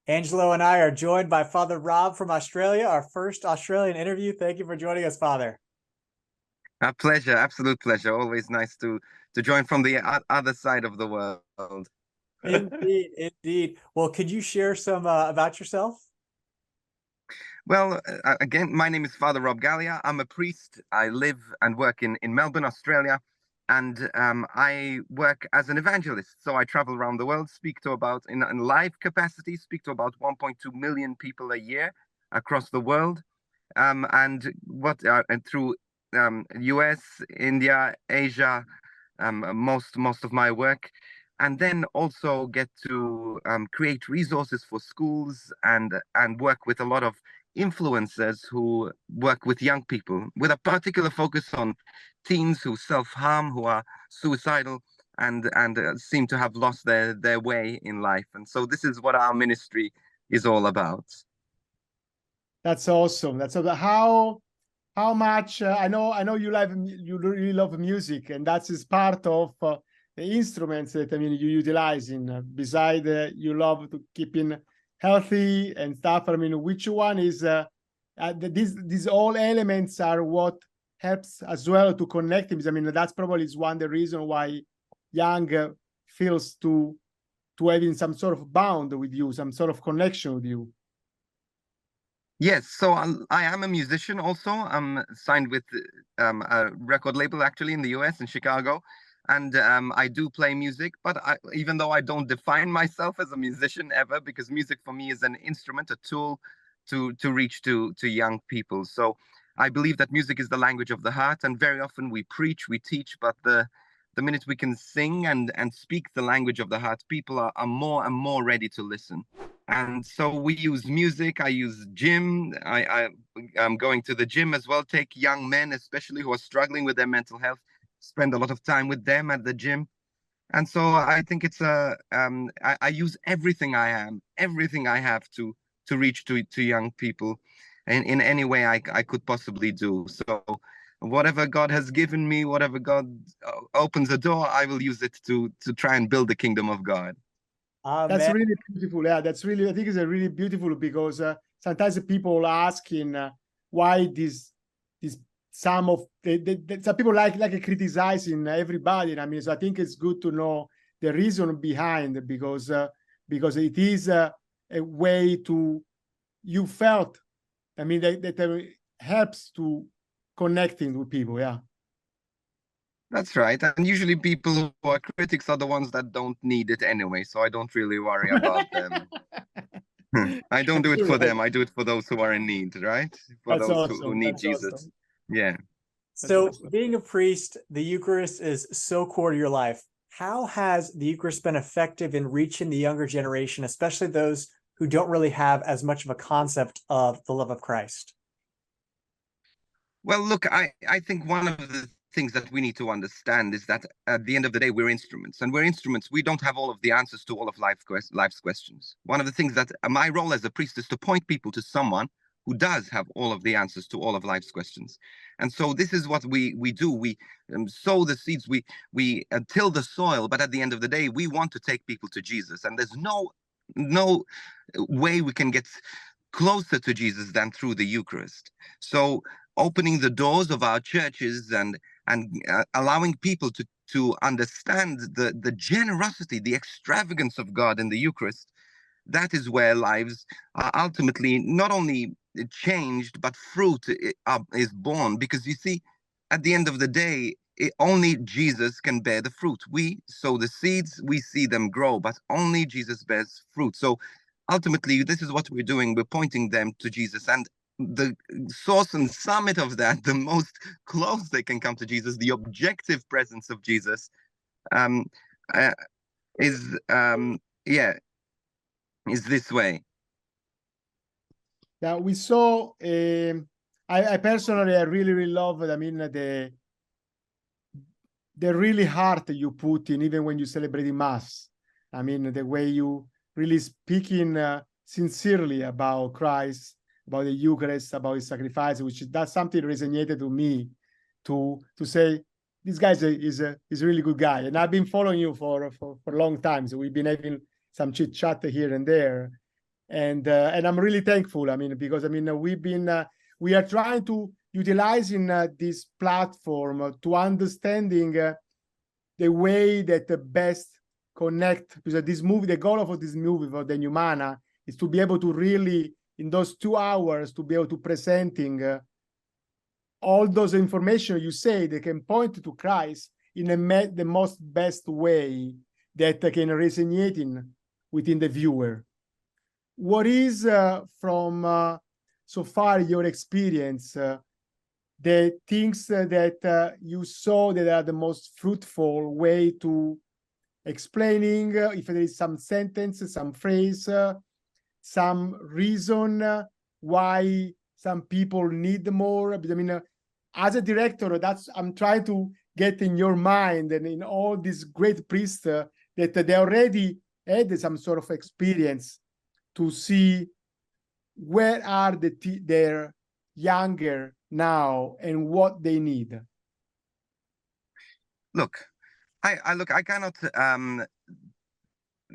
Angelo and I are joined by Father Rob from Australia, our first Australian interview. Thank you for joining us, Father. A pleasure, absolute pleasure. Always nice to join from the other side of the world. Indeed, indeed. Well, could you share some about yourself? Well, again, my name is Father Rob Gallia. I'm a priest. I live and work in Melbourne, Australia, and I work as an evangelist. So I travel around the world, speak to about in live capacity, speak to about 1.2 million people a year across the world, and through US, India, Asia, most of my work, and then also get to create resources for schools and work with a lot of influencers who work with young people with a particular focus on teens who self-harm, who are suicidal, and seem to have lost their way in life. And so this is what our ministry is all about. That's awesome. That's awesome. How much I know you really love music, and that is part of the instruments that you utilize in beside you love to keeping healthy and stuff. Which one is these all elements are what helps as well to connect him. That's probably is one the reason why Young feels to having some sort of bond with you, some sort of connection with you. Yes, so I am a musician also. I'm signed with a record label actually in the US in Chicago, and I do play music. But even though I don't define myself as a musician ever, because music for me is an instrument, a tool to reach to young people. So I believe that music is the language of the heart, and very often we preach, we teach, but the minute we can sing and speak the language of the heart, people are more and more ready to listen. And so we use music. I use gym. I'm going to the gym as well. Take young men, especially who are struggling with their mental health, spend a lot of time with them at the gym. And so I think I use everything I am, everything I have to reach to young people in any way I could possibly do. So whatever God has given me, whatever God opens a door, I will use it to try and build the kingdom of God. That's Amen. really beautiful. Yeah, that's really, I think it's a really beautiful because sometimes people asking why this some of some people like criticizing everybody. So I think it's good to know the reason behind because it is a way to you felt. That helps to connecting with people. Yeah. That's right. And usually people who are critics are the ones that don't need it anyway. So I don't really worry about them. I don't do it for them. I do it for those who are in need, right? For That's those who awesome. need That's Jesus. awesome. Yeah. So, Awesome. being a priest, the Eucharist is so core to your life. How has the Eucharist been effective in reaching the younger generation, especially those who don't really have as much of a concept of the love of Christ? Well, look, I think one of the things that we need to understand is that at the end of the day, we're instruments, and we're instruments. We don't have all of the answers to all of life's questions. One of the things that my role as a priest is to point people to someone who does have all of the answers to all of life's questions. And so this is what we do. We sow the seeds, we till the soil, but at the end of the day, we want to take people to Jesus. And there's no way we can get closer to Jesus than through the Eucharist. So opening the doors of our churches and allowing people to understand the generosity, the extravagance of God in the Eucharist, that is where lives are ultimately not only changed, but fruit is born. Because you see, at the end of the day, only Jesus can bear the fruit. We sow the seeds, we see them grow, but only Jesus bears fruit. So ultimately, this is what we're doing. We're pointing them to Jesus. And the source and summit of that, the most close they can come to Jesus, the objective presence of Jesus, um, uh, is yeah, is this way. Yeah, we saw. I personally, I really love. The really heart you put in, even when you celebrate Mass. The way you really speaking sincerely about Christ, about the Eucharist, about His sacrifice, which that's something resonated to me. To say this guy is a really good guy, and I've been following you for a long time. So we've been having some chit chat here and there. and I'm really thankful. I mean, because I mean, we are trying to utilizing this platform to understanding the way that the best connect, because this movie, the goal of this movie for the new Manna is to be able to really, in those 2 hours, to be able to presenting all those information you say that can point to Christ in the most best way that can resonate within the viewer. What is from so far your experience, the things that you saw that are the most fruitful way to explaining, if there is some sentence, some phrase, some reason why some people need more? I mean, as a director, that's I'm trying to get in your mind and in all these great priests that they already had some sort of experience to see where are their younger now and what they need. Look, I cannot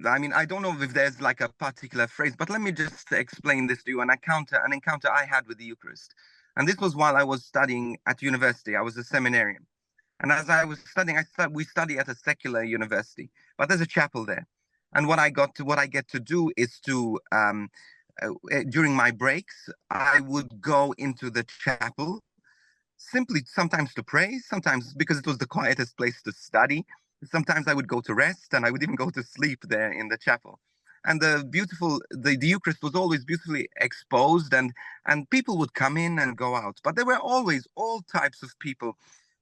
I mean, I don't know if there's like a particular phrase, but let me just explain this to you. An encounter I had with the Eucharist. And this was while I was studying at university. I was a seminarian. And as I was studying, we study at a secular university, but there's a chapel there. And what I get to do is to, during my breaks, I would go into the chapel simply sometimes to pray, sometimes because it was the quietest place to study. Sometimes I would go to rest and I would even go to sleep there in the chapel. And the Eucharist was always beautifully exposed, and people would come in and go out. But there were always all types of people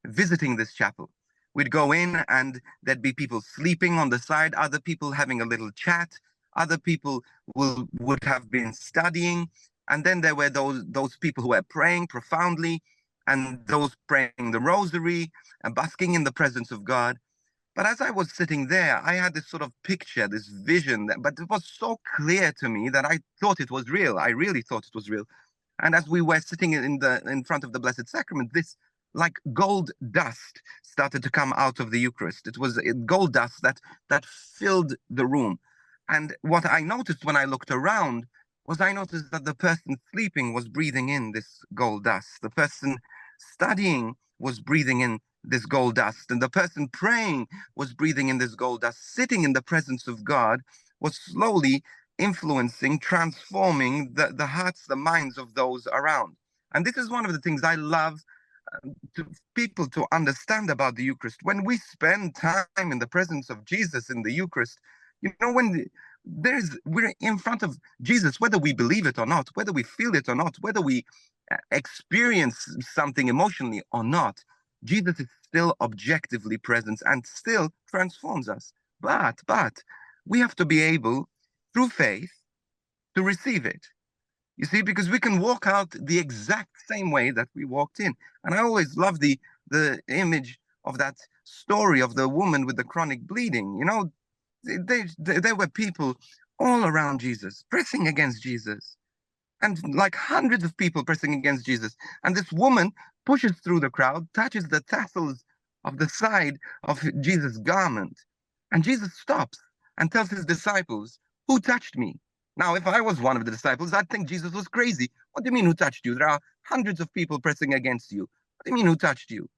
visiting this chapel. We'd go in and there'd be people sleeping on the side, other people having a little chat, other people would have been studying. And then there were those people who were praying profoundly, and those praying the rosary and basking in the presence of God. But as I was sitting there, I had this sort of picture, this vision, but it was so clear to me that I thought it was real. I really thought it was real. And as we were sitting in front of the Blessed Sacrament, this like gold dust started to come out of the Eucharist. It was gold dust that filled the room. And what I noticed when I looked around was I noticed that the person sleeping was breathing in this gold dust. The person studying was breathing in this gold dust, and the person praying was breathing in this gold dust. Sitting in the presence of God was slowly influencing, transforming the hearts, the minds of those around. And this is one of the things I love people to understand about the Eucharist. When we spend time in the presence of Jesus in the Eucharist, you know, we're in front of Jesus, whether we believe it or not, whether we feel it or not, whether we experience something emotionally or not, Jesus is still objectively present and still transforms us. But we have to be able, through faith, to receive it. You see, because we can walk out the exact same way that we walked in. And I always love the image of that story of the woman with the chronic bleeding. You know, there were people all around Jesus, pressing against Jesus, and like hundreds of people pressing against Jesus. And this woman pushes through the crowd, touches the tassels of the side of Jesus' garment. And Jesus stops and tells his disciples, "Who touched me?" Now, if I was one of the disciples, I'd think Jesus was crazy. What do you mean, who touched you? There are hundreds of people pressing against you. What do you mean, who touched you?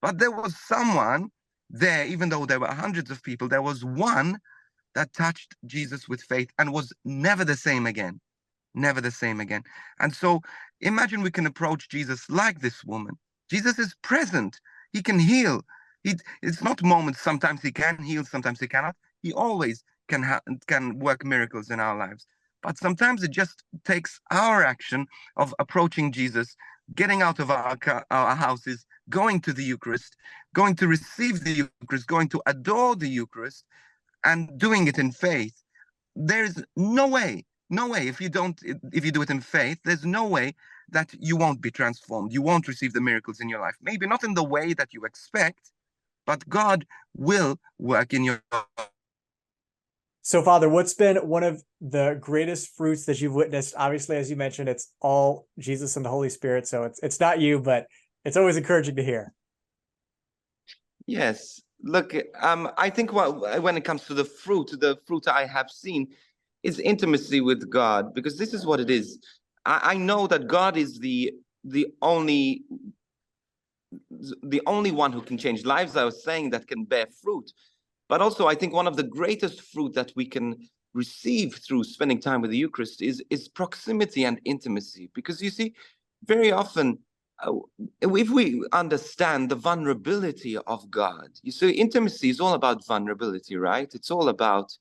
But there was someone there, even though there were hundreds of people, there was one that touched Jesus with faith and was never the same again. Never the same again. And so imagine we can approach Jesus like this woman. Jesus is present. He can heal. It's not moments. Sometimes he can heal, sometimes he cannot. He always can work miracles in our lives. But sometimes it just takes our action of approaching Jesus, getting out of our houses, going to the Eucharist, going to receive the Eucharist, going to adore the Eucharist, and doing it in faith. There's no way, if you do it in faith, there's no way that you won't be transformed. You won't receive the miracles in your life. Maybe not in the way that you expect, but God will work in your life. So, Father, what's been one of the greatest fruits that you've witnessed? Obviously, as you mentioned, it's all Jesus and the Holy Spirit, so it's not you, but it's always encouraging to hear. Yes. Look, I think when it comes to the fruit I have seen is intimacy with God, because this is what it is. I know that God is the only one who can change lives, I was saying, that can bear fruit. But also, I think one of the greatest fruit that we can receive through spending time with the Eucharist is proximity and intimacy. Because you see, very often, if we understand the vulnerability of God, you see, intimacy is all about vulnerability, right? It's all about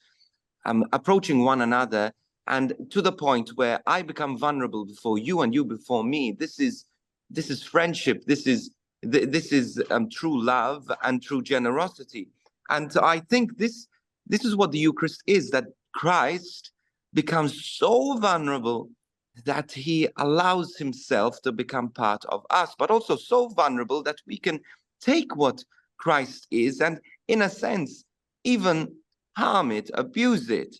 approaching one another, and to the point where I become vulnerable before you and you before me. This is friendship. This is true love and true generosity. And I think this is what the Eucharist is, that Christ becomes so vulnerable that he allows himself to become part of us, but also so vulnerable that we can take what Christ is and, in a sense, even harm it, abuse it.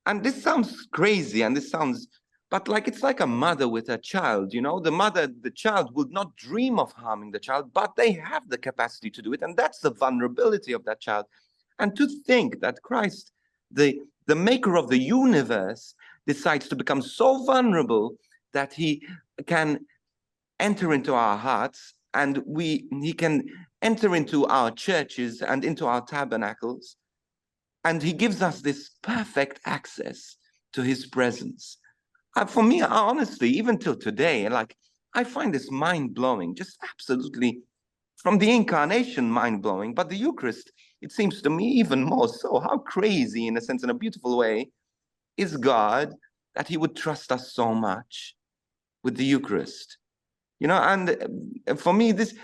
And this sounds crazy, and this sounds, but like, it's like a mother with a child, you know, the child would not dream of harming the child, but they have the capacity to do it. And that's the vulnerability of that child. And to think that Christ, the maker of the universe, decides to become so vulnerable that he can enter into our hearts, and he can enter into our churches and into our tabernacles, and he gives us this perfect access to his presence. For me, honestly, even till today, like, I find this mind-blowing, just absolutely, from the incarnation, mind-blowing. But the Eucharist, it seems to me, even more so. How crazy, in a sense, in a beautiful way, is God that he would trust us so much with the Eucharist. You know, and for me, this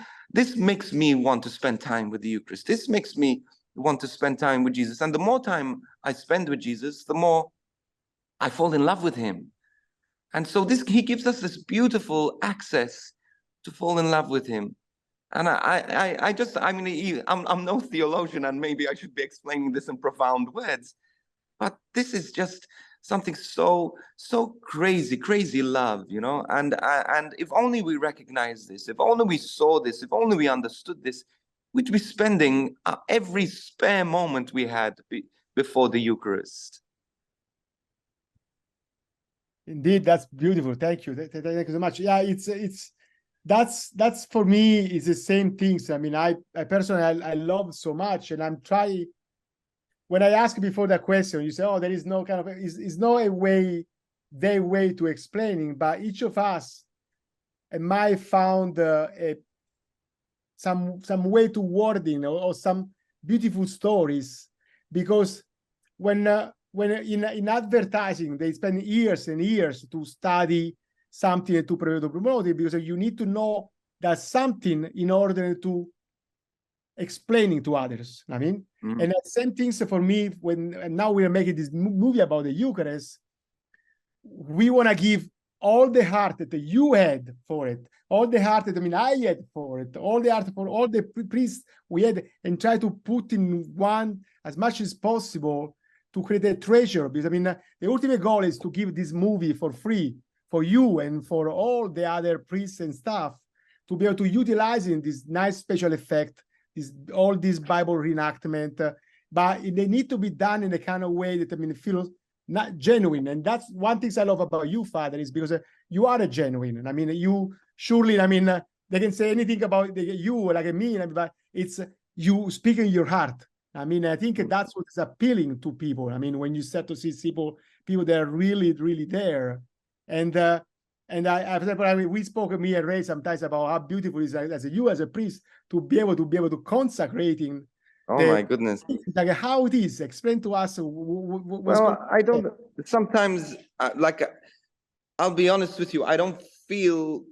makes me want to spend time with the Eucharist. This makes me want to spend time with Jesus. And the more time I spend with Jesus, the more I fall in love with him. And so he gives us this beautiful access to fall in love with him. And I'm no theologian, and maybe I should be explaining this in profound words, but this is just something so crazy love, you know. And if only we recognize this, if only we saw this, if only we understood this, we'd be spending every spare moment we had before the Eucharist. Indeed, that's beautiful. Thank you. Thank you so much. Yeah, that's for me is the same things. I mean, I personally I love so much, and I'm trying. When I ask before that question, you say, "Oh, there is no kind of is no a way, their way to explaining," but each of us might found some way to wording or some beautiful stories, because when in advertising they spend years and years to study something and to promote it, because you need to know that something in order to explaining to others. I mean, and the same things for me and now we are making this movie about the Eucharist. We want to give all the heart that you had for it, all the heart that I had for it, all the heart for all the priests we had, and try to put in one as much as possible to create a treasure. Because the ultimate goal is to give this movie for free for you and for all the other priests and staff to be able to utilize in this nice special effect, all this Bible reenactment, but they need to be done in a kind of way that feels not genuine. And that's one thing I love about you, Father, is because you are a genuine. You surely, they can say anything about you, like me, but it's you speaking your heart. I think that's what is appealing to people. When you start to see people that are really, really there. We spoke, me and Ray, sometimes about how beautiful it is as you as a priest to be able to consecrating. Oh my goodness! Like how it is. Explain to us. I don't. Sometimes, I'll be honest with you, I don't feel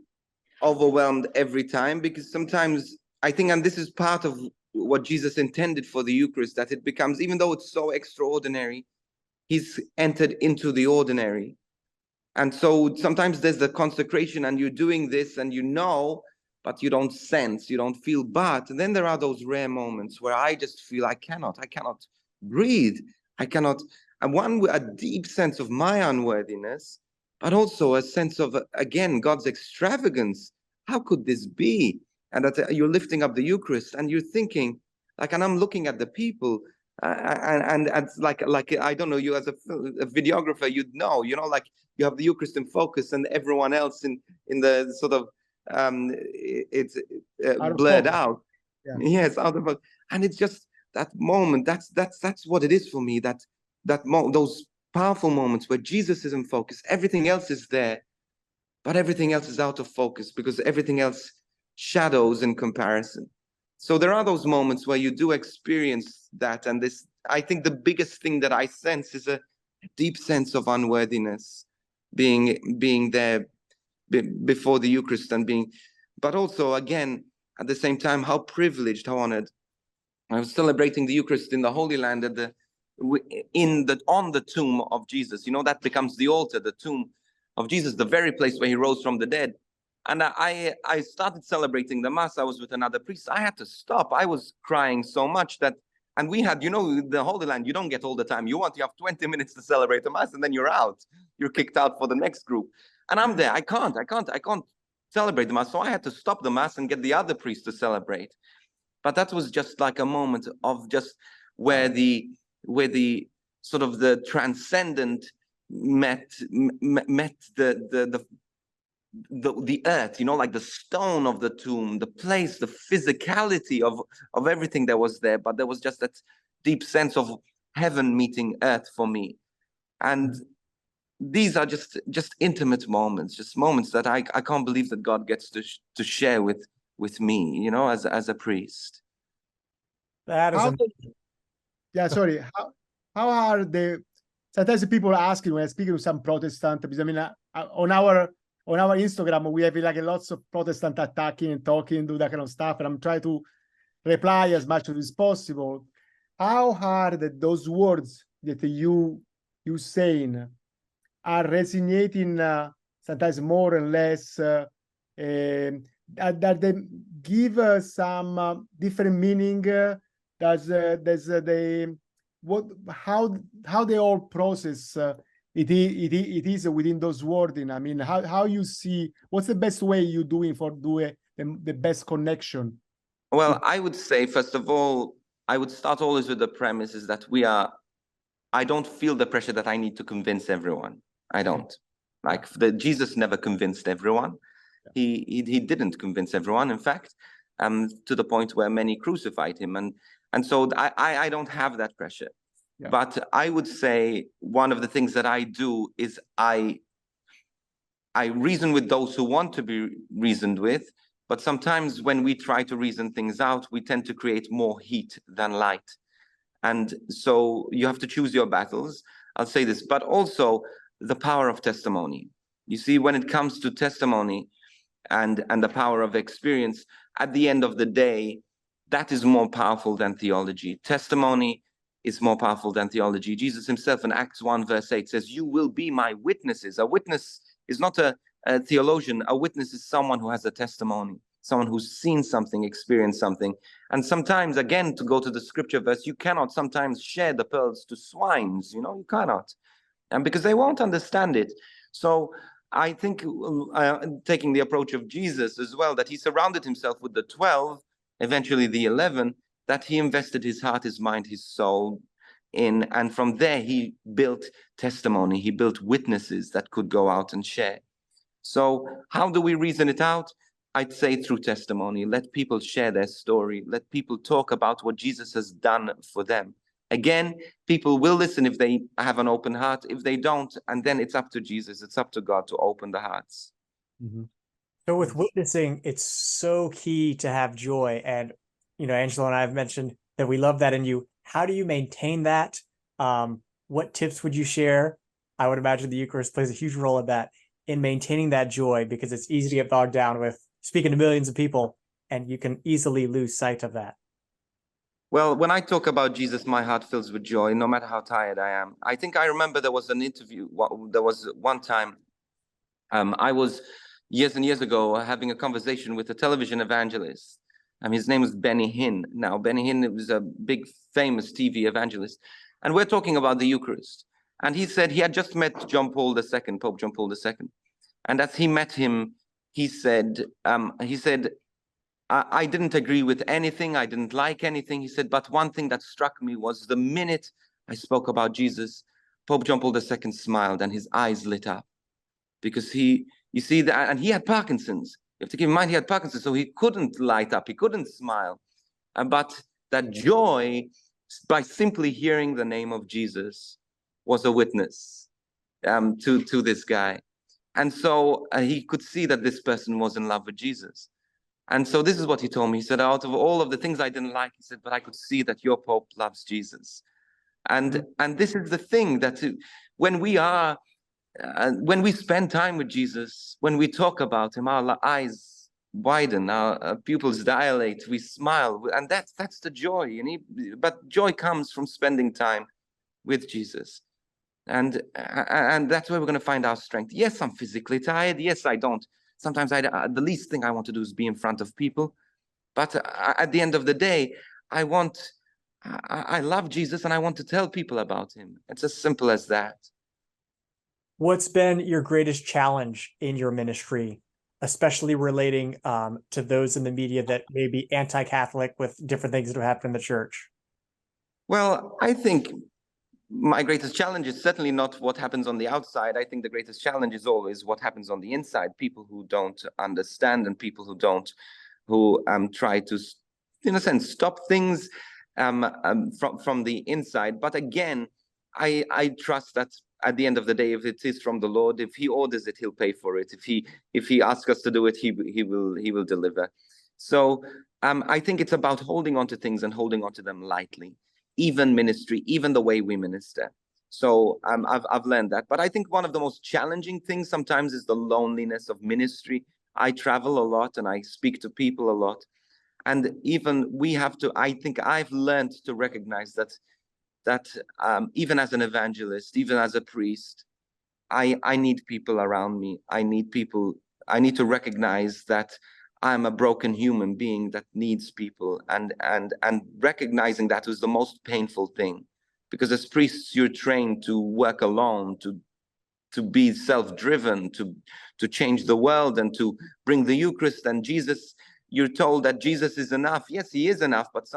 overwhelmed every time, because sometimes I think, and this is part of what Jesus intended for the Eucharist, that it becomes, even though it's so extraordinary, he's entered into the ordinary. And so sometimes there's the consecration and you're doing this and but you don't sense, you don't feel. But then there are those rare moments where I just feel I cannot breathe. And a deep sense of my unworthiness, but also a sense of, again, God's extravagance. How could this be? And that you're lifting up the Eucharist and you're thinking, and I'm looking at the people, And it's like I don't know, you as a videographer, you'd know, you know, like you have the Eucharist in focus and everyone else in the sort of it's blurred out. Yeah. Yes, out of, and it's just that moment. That's what it is for me. Those powerful moments where Jesus is in focus, everything else is there, but everything else is out of focus because everything else shadows in comparison. So there are those moments where you do experience that, and this, I think, the biggest thing that I sense is a deep sense of unworthiness, being there before the Eucharist and being, but also again at the same time, how privileged, how honored. I was celebrating the Eucharist in the Holy Land at on the tomb of Jesus. You know, that becomes the altar, the tomb of Jesus, the very place where he rose from the dead. And I started celebrating the Mass. I was with another priest. I had to stop. I was crying so much that, and we had, you know, the Holy Land, you don't get all the time. You have 20 minutes to celebrate the Mass and then you're out. You're kicked out for the next group. And I'm there. I can't celebrate the Mass. So I had to stop the Mass and get the other priest to celebrate. But that was just like a moment of just where the sort of the transcendent met the earth, you know, like the stone of the tomb, the place, the physicality of everything that was there. But there was just that deep sense of heaven meeting earth for me. And these are just intimate moments, just moments that I can't believe that God gets to share with me, you know, as a priest. That is yeah, sorry. How are the, sometimes people are asking when I speak to some Protestant, because I mean, on our Instagram, we have like lots of Protestant attacking and talking, do that kind of stuff. And I'm trying to reply as much as possible. How hard those words that you saying are resonating sometimes more and less, that they give some different meaning. There's the how they all process it is within those wording. I mean, how you see, what's the best way you doing for the best connection? Well, I would say, first of all, I would start always with the premise is that I don't feel the pressure that I need to convince everyone. I don't. Like Jesus never convinced everyone. He didn't convince everyone. In fact, to the point where many crucified him, and so I don't have that pressure. Yeah. But I would say one of the things that I do is I reason with those who want to be reasoned with. But sometimes when we try to reason things out, we tend to create more heat than light. And so you have to choose your battles. I'll say this, but also the power of testimony. You see, when it comes to testimony and the power of experience, at the end of the day, that is more powerful than theology. Testimony is more powerful than theology. Jesus himself in Acts 1 verse 8 says, you will be my witnesses. A witness is not a theologian. A witness is someone who has a testimony, someone who's seen something, experienced something. And sometimes, again, to go to the scripture verse, you cannot sometimes share the pearls to swines, you know, you cannot. And because they won't understand it. So I think taking the approach of Jesus as well, that he surrounded himself with the 12, eventually the 11, that he invested his heart, his mind, his soul in. And from there, he built testimony. He built witnesses that could go out and share. So how do we reason it out? I'd say through testimony. Let people share their story. Let people talk about what Jesus has done for them. Again, people will listen if they have an open heart. If they don't, and then it's up to Jesus, it's up to God to open the hearts. Mm-hmm. So with witnessing, it's so key to have joy. And, you know, Angelo and I have mentioned that we love that in you. How do you maintain that? What tips would you share? I would imagine the Eucharist plays a huge role in that, in maintaining that joy, because it's easy to get bogged down with speaking to millions of people, and you can easily lose sight of that. Well, when I talk about Jesus, my heart fills with joy, no matter how tired I am. I think I remember there was an interview. There was one time I was years and years ago having a conversation with a television evangelist. His name was Benny Hinn. Now, Benny Hinn was a big, famous TV evangelist. And we're talking about the Eucharist. And he said he had just met Pope John Paul II. And as he met him, he said, I didn't agree with anything. I didn't like anything. He said, but one thing that struck me was the minute I spoke about Jesus, Pope John Paul II smiled and his eyes lit up, because you see that, and he had Parkinson's. You have to keep in mind he had Parkinson's, so he couldn't light up, he couldn't smile. But that joy, by simply hearing the name of Jesus, was a witness to this guy. And so he could see that this person was in love with Jesus. And so this is what he told me. He said, out of all of the things I didn't like, he said, but I could see that your Pope loves Jesus. And this is the thing, that when we spend time with Jesus, when we talk about him, our eyes widen, our pupils dilate, we smile, and that's the joy. But joy comes from spending time with Jesus. And that's where we're going to find our strength. Yes, I'm physically tired. Yes, I don't. Sometimes the least thing I want to do is be in front of people. But at the end of the day, I love Jesus and I want to tell people about him. It's as simple as that. What's been your greatest challenge in your ministry, especially relating to those in the media that may be anti-Catholic with different things that have happened in the church? Well, I think my greatest challenge is certainly not what happens on the outside. I think the greatest challenge is always what happens on the inside. People who don't understand, and people who try to, in a sense, stop things from the inside. But again, I trust that at the end of the day, if it is from the Lord, if he orders it, he'll pay for it. If he asks us to do it, he will deliver. So I think it's about holding on to things and holding on to them lightly. Even ministry, even the way we minister. So I've learned that. But I think one of the most challenging things sometimes is the loneliness of ministry. I travel a lot and I speak to people a lot. And even we have to, I think I've learned to recognize that even as an evangelist, even as a priest, I need people around me. I need to recognize that I'm a broken human being that needs people, and recognizing that was the most painful thing, because as priests you're trained to work alone, to be self-driven, to change the world and to bring the Eucharist and Jesus. You're told that Jesus is enough. Yes, he is enough, but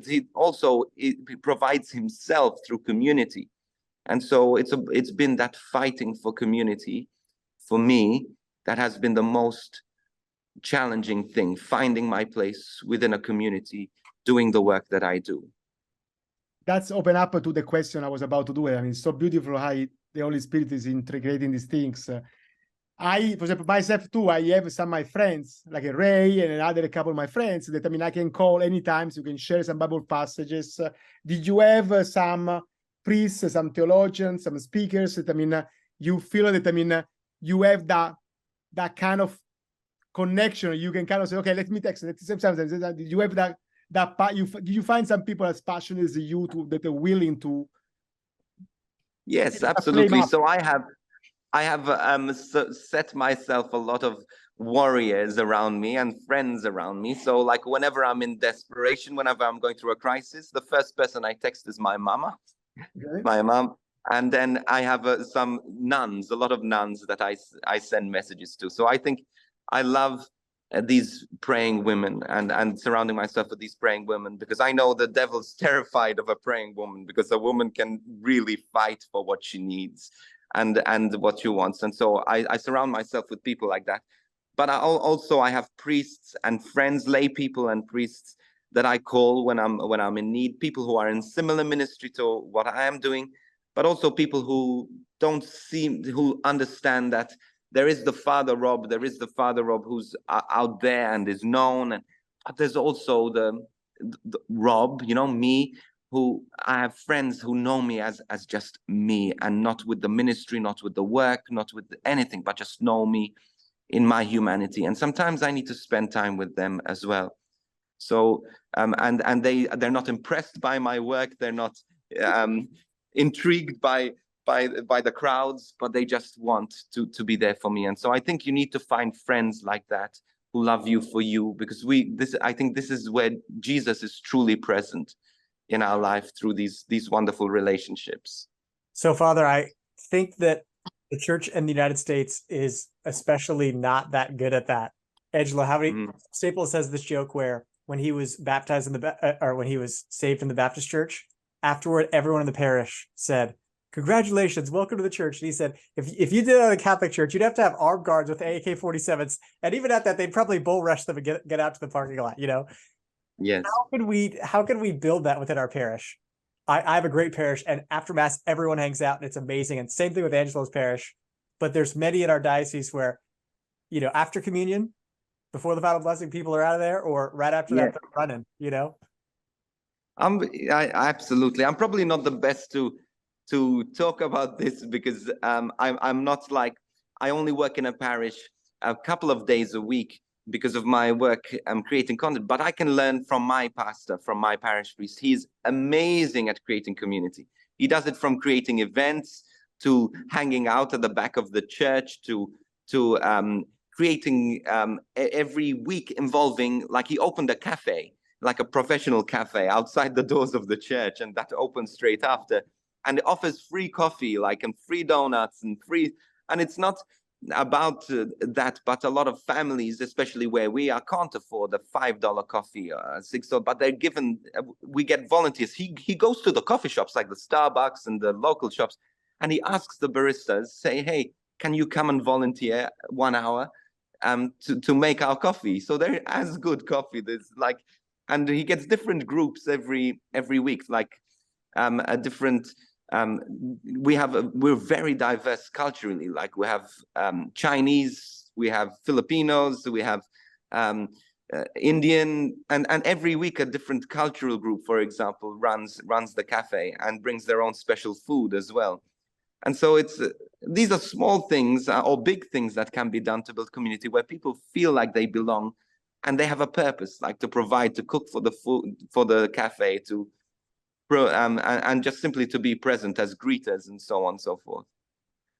he also provides himself through community. And so it's been that fighting for community for me that has been the most challenging thing, finding my place within a community, doing the work that I do. That's open up to the question I was about to do. I mean, it's so beautiful how the Holy Spirit is integrating these things. For example, myself too, I have some of my friends, like Ray and another couple of my friends that, I mean, I can call anytime, so you can share some Bible passages. Did you have some priests, some theologians, some speakers that, I mean, you feel that, I mean, you have that kind of connection? You can kind of say, okay, let me text. Sometimes you have that you find some people as passionate as you that are willing to. Yes, absolutely. So I have set myself a lot of warriors around me and friends around me. So like whenever I'm in desperation, whenever I'm going through a crisis, the first person I text is my mama, my mom. And then I have a lot of nuns that I send messages to. So I think I love these praying women and surrounding myself with these praying women, because I know the devil's terrified of a praying woman, because a woman can really fight for what she needs and what she wants. And so I surround myself with people like that. But I have priests and friends, lay people and priests that I call when I'm in need, people who are in similar ministry to what I am doing, but also people who who understand that there is the Father Rob who's out there and is known, but there's also the Rob, me, who I have friends who know me as just me, and not with the ministry, not with the work, not with anything, but just know me in my humanity. And sometimes I need to spend time with them as well. So and they're not impressed by my work, they're not intrigued by the crowds, but they just want to be there for me. And so I think you need to find friends like that who love you for you, because I think this is where Jesus is truly present in our life, through these wonderful relationships. So, Father, I think that the church in the United States is especially not that good at that. Angelo, how many Mm. Staples says this joke where when he was baptized in the or when he was saved in the Baptist church, afterward everyone in the parish said, "Congratulations, welcome to the church." And he said, if you did it at a Catholic church, you'd have to have armed guards with AK-47s, and even at that, they'd probably bull rush them and get out to the parking lot. You know, Yes. how can we build that within our parish? I have a great parish, and after mass, everyone hangs out, and it's amazing. And same thing with Angelo's parish, but there's many in our diocese where, you know, after communion, before the final blessing, people are out of there, or right after Yeah. that, they're running. You know. Absolutely. I'm probably not the best to talk about this because I'm not like, I only work in a parish a couple of days a week because of my work creating content, but I can learn from my pastor, from my parish priest. He's amazing at creating community. He does it from creating events to hanging out at the back of the church to creating every week involving, like he opened a cafe, like a professional cafe outside the doors of the church, and that opens straight after, and it offers free coffee, like, and free donuts and free, and it's not about that, but a lot of families, especially where we are, can't afford a $5 coffee or $6, but they're given, we get volunteers. He goes to the coffee shops like the Starbucks and the local shops, and he asks the baristas, say, hey, can you come and volunteer 1 hour to make our coffee? So they're as good coffee. There's like, and he gets different groups every week, like a different we're very diverse culturally. Like we have Chinese, we have Filipinos, we have Indian, and every week a different cultural group, for example, runs the cafe and brings their own special food as well. And so it's these are small things or big things that can be done to build community where people feel like they belong and they have a purpose, like to provide, to cook for the food, for the cafe, to and just simply to be present as greeters and so on and so forth.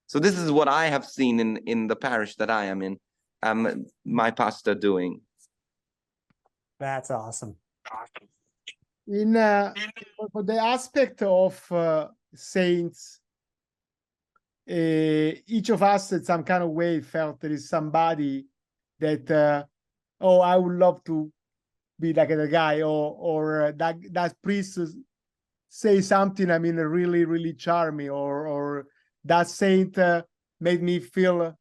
So this is what I have seen in the parish that I am in, my pastor doing. That's awesome. In for the aspect of saints, each of us in some kind of way felt there is somebody that oh, I would love to be like that guy, or that priest say something, I mean, really, really charming, or that saint made me feel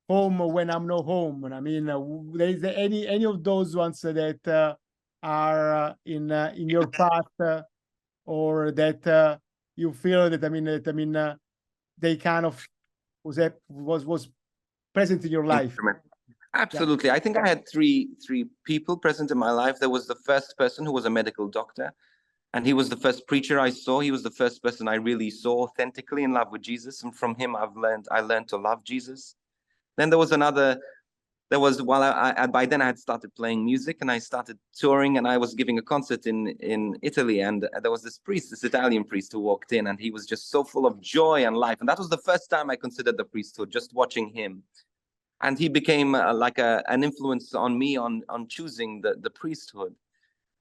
home when I'm not home. And I mean, there is any of those ones that are in your path, or that you feel that they kind of was present in your life. Absolutely. Yeah. I think I had three people present in my life. There was the first person who was a medical doctor, and he was the first preacher I saw. He was the first person I really saw authentically in love with Jesus, and from him I learned to love Jesus. Then there was another. There was, while I by then I had started playing music and I started touring, and I was giving a concert in Italy, and there was this priest, this Italian priest, who walked in, and he was just so full of joy and life, and that was the first time I considered the priesthood, just watching him. And he became like an influence on me on choosing the priesthood.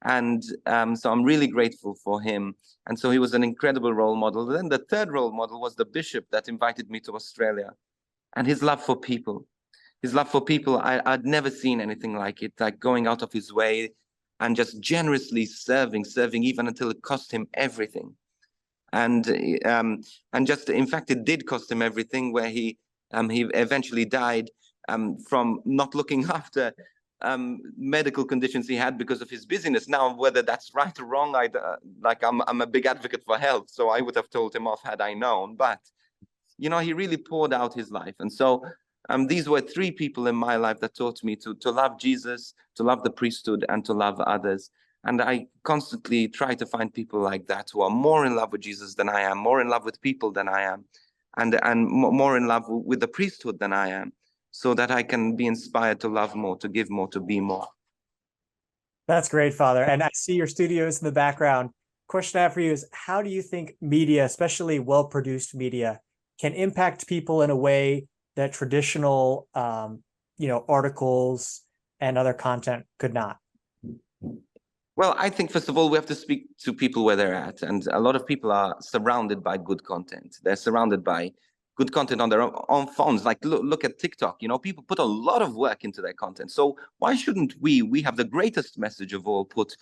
And so I'm really grateful for him. And so he was an incredible role model. Then the third role model was the bishop that invited me to Australia, and his love for people. His love for people, I'd never seen anything like it, like going out of his way and just generously serving even until it cost him everything. And just, in fact, it did cost him everything, where he eventually died from not looking after medical conditions he had because of his busyness. Now, whether that's right or wrong, I'm a big advocate for health, so I would have told him off had I known. But you know, he really poured out his life, and so these were three people in my life that taught me to love Jesus, to love the priesthood, and to love others. And I constantly try to find people like that who are more in love with Jesus than I am, more in love with people than I am, and more in love with the priesthood than I am, so that I can be inspired to love more, to give more, to be more. That's great, Father. And I see your studios in the background. Question I have for you is, how do you think media, especially well-produced media, can impact people in a way that traditional, articles and other content could not? Well, I think, first of all, we have to speak to people where they're at. And a lot of people are surrounded by good content. They're surrounded by good content on their own phones. Like look at TikTok, you know, people put a lot of work into their content. So why shouldn't we have the greatest message of all, put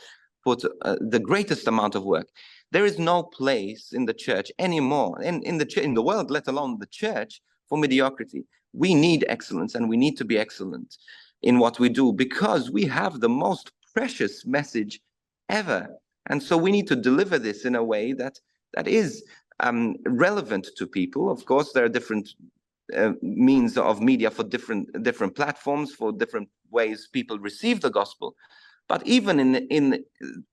the greatest amount of work? There is no place in the church anymore, in the world, let alone the church, for mediocrity. We need excellence, and we need to be excellent in what we do, because we have the most precious message ever. And so we need to deliver this in a way that is relevant to people. Of course, there are different means of media for different platforms, for different ways people receive the gospel. But even in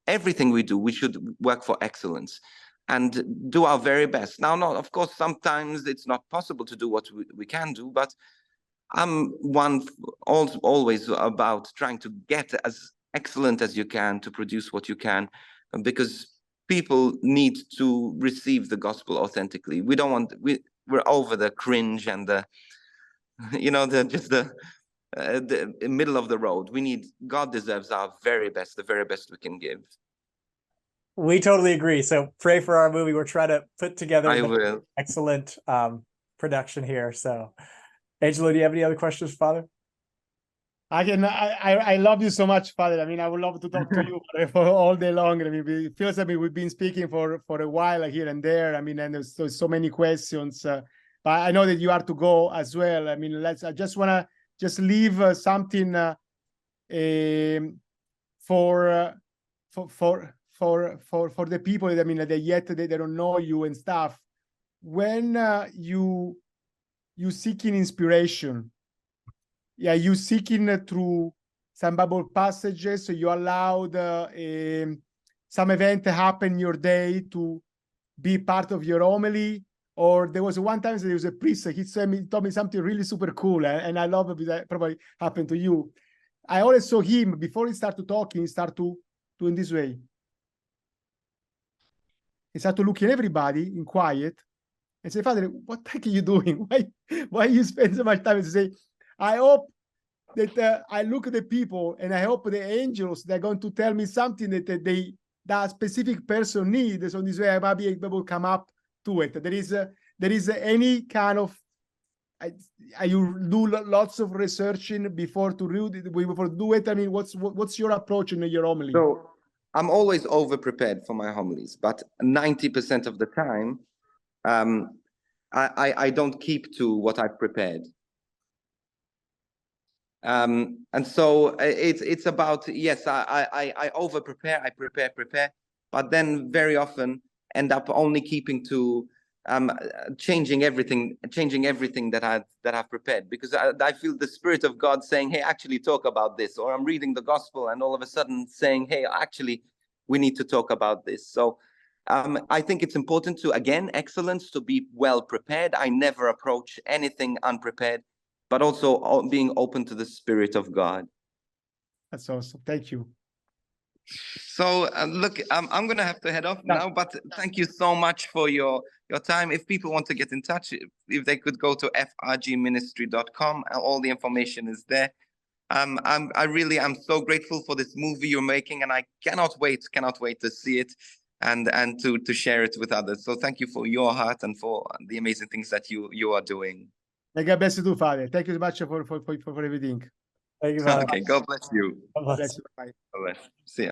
everything we do, we should work for excellence and do our very best. Now, of course, sometimes it's not possible to do what we can do, but I'm always about trying to get as excellent as you can, to produce what you can, because people need to receive the gospel authentically. We don't want, we're over the cringe and the, you know, the middle of the road. We need, God deserves our very best, the very best we can give. We totally agree. So pray for our movie. We're trying to put together excellent production here. So Angelo, do you have any other questions, Father? I love you so much, Father. I mean, I would love to talk to you for all day long. I mean, it feels like we've been speaking for a while here and there. I mean, and there's so many questions. But I know that you are to go as well. I mean, I just want to just leave something for the people that, I mean, that yet they don't know you and stuff. When you seeking inspiration, you seeking through some Bible passages, so you allowed some event to happen in your day to be part of your homily? Or there was one time that there was a priest, he told me something really super cool, and I love it, that probably happened to you. I always saw him, before he started talking, he started to do in this way. He started looking at everybody in quiet and say, Father, what the heck are you doing? Why you spend so much time to say, I hope that I look at the people and I hope the angels, they're going to tell me something that specific person needs. So this way I might be able to come up to it. There is any kind of, you do lots of researching before to do it. I mean, what's your approach in your homily? So I'm always over prepared for my homilies, but 90% of the time, I don't keep to what I've prepared. And so it's about, yes, I over prepare, I prepare, but then very often end up only keeping to changing everything that I've prepared, because I feel the Spirit of God saying, hey, actually talk about this, or I'm reading the gospel and all of a sudden saying, hey, actually we need to talk about this. So I think it's important to, again, excellence, to be well prepared. I never approach anything unprepared, but also being open to the Spirit of God. That's awesome. Thank you. So look, I'm going to have to head off now, but thank you so much for your time. If people want to get in touch, if they could go to frgministry.com, all the information is there. I really am so grateful for this movie you're making, and I cannot wait to see it and to share it with others. So thank you for your heart and for the amazing things that you are doing. May God bless you too, Father. Thank you so much for everything. Thank you, Father. Okay, God bless you. God bless. Bless you. Bye. God bless. See ya.